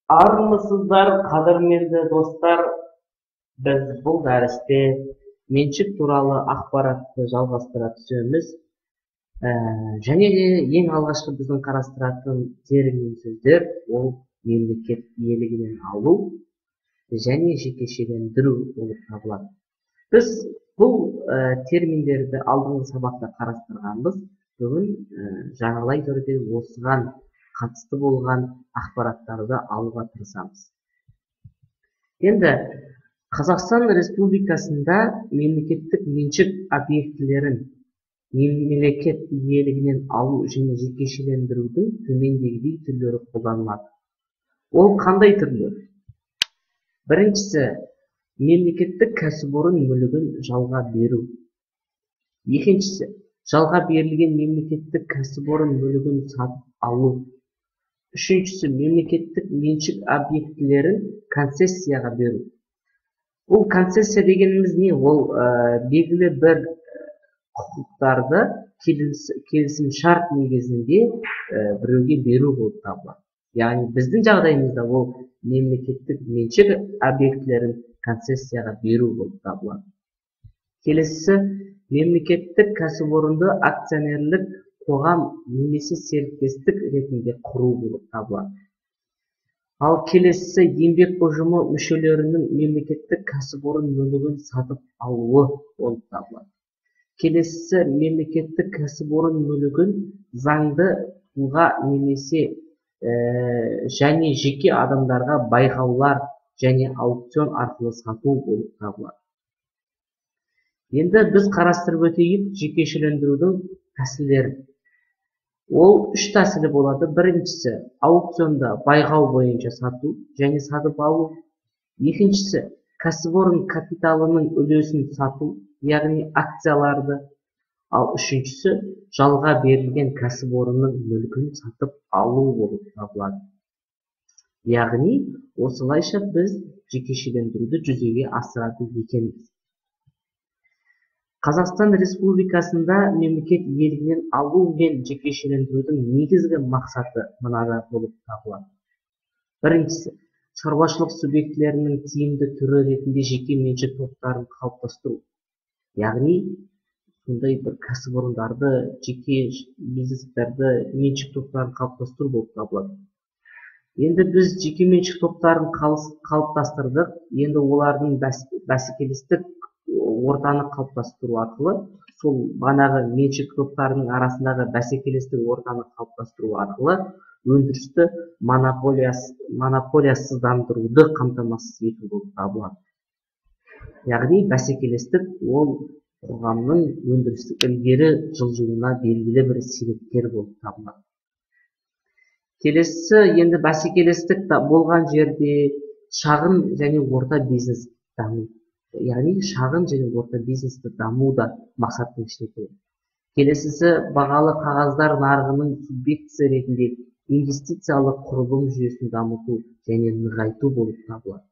Армысыздар, қадірменді достар. Біз бұл дәрісте меншік туралы ақпаратты жалғастыра түсеміз. Және де ең алғашқы біздің қарастыратын термин сөздер ол мемлекет иелігінен алу және жекешелендіру болып табылады. Біз бұл терминдерді алдыңғы сабақта қарастырғанбыз. Бүгін жаңалай түрде осыған қатысты болған ақпараттарды алуға тырысамыз. Енді Қазақстан Республикасында мемлекеттік меншік объектілерін мемлекет иелігінен алу және жекешелендірудің төмендегідей түрлері қолданылады. Ол қандай түрлер? Біріншісі, мемлекеттік кәсіпорын мүлігін жалға беру. Екіншісі, жалға берілген мемлекеттік кәсіпорын мүлігін сатып алу. Үшіншісі, мемлекеттік меншік объектілерін концессияға беру. Бұл концессия дегеніміз не? Ол белгілі бір құқықтарды келісім шарт негізінде біреуге беру болып табылады. Яғни біздің жағдайымызда ол мемлекеттік меншік объектілерін концессияға беру болып табылады. Келесі, мемлекеттік кәсіпорынды акционерлік қоғам немесе серіктестік ретінде құру болып табылады. Ал келесі, еңбек ұжымы мүшелерінің мемлекеттік кәсіпорын мүлігін сатып алуы болып табылады. Келесі, мемлекеттік кәсіпорын мүлігін заңды тұлға немесе және жеке адамдарға байқаулар және аукцион арқылы сату болып табылады. Енді біз қарастырып өтейік жекешелендірудің тәсілдерін. Ол үш тәсілі болады. Біріншісі, аукционда байқау бойынша сату және сатып алу. Екіншісі, кәсіпорын капиталының үлесін сату, яғни акцияларды. Ал үшіншісі, жалға берілген кәсіпорынның мүлкін сатып алу болып табылады. Яғни, осылайша біз жекешелендіруді жүзеге асырады екенбіз. Қазақстан Республикасында мемлекет иелігінен алу мен жекешелендірудің негізгі мақсаты мынада болып табылады. Біріншісі, шаруашылық субъектілерінің тиімді түрі ретінде жеке меншік топтарын қалыптастыру. Яғни, сондай бір кәсіпорындарды, жеке бизнестерді, меншік топтарын қалыптастыру болып табылады. Енді біз жеке меншік топтарын қалыптастырдық. Енді олардың бәсекелестік ортаны қалыптастыру арқылы, сол бағанағы меншік топтарының арасындағы бәсекелестік ортаны қалыптастыру арқылы өндірісті монополиясыздандыруды қамтамасыз ету болып табылады. Яғни бәсекелестік ол қоғамның өндірістік ілгері жылжуына белгілі бір себепкер болып табылады. Келесі, енді бәсекелестік болған жерде шағын және орта бизнес дамиды. Яғни шағын және орта бизнесті даму да мақсаттың ішіне кіреді. Келесісі, бағалы қағаздар нарығының субъектісі ретінде инвестициялық құрылым жүйесін дамыту және нығайту болып табылады.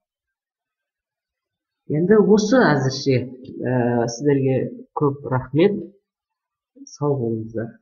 Енді осы әзірше сіздерге көп рахмет. Сау болыңыздар.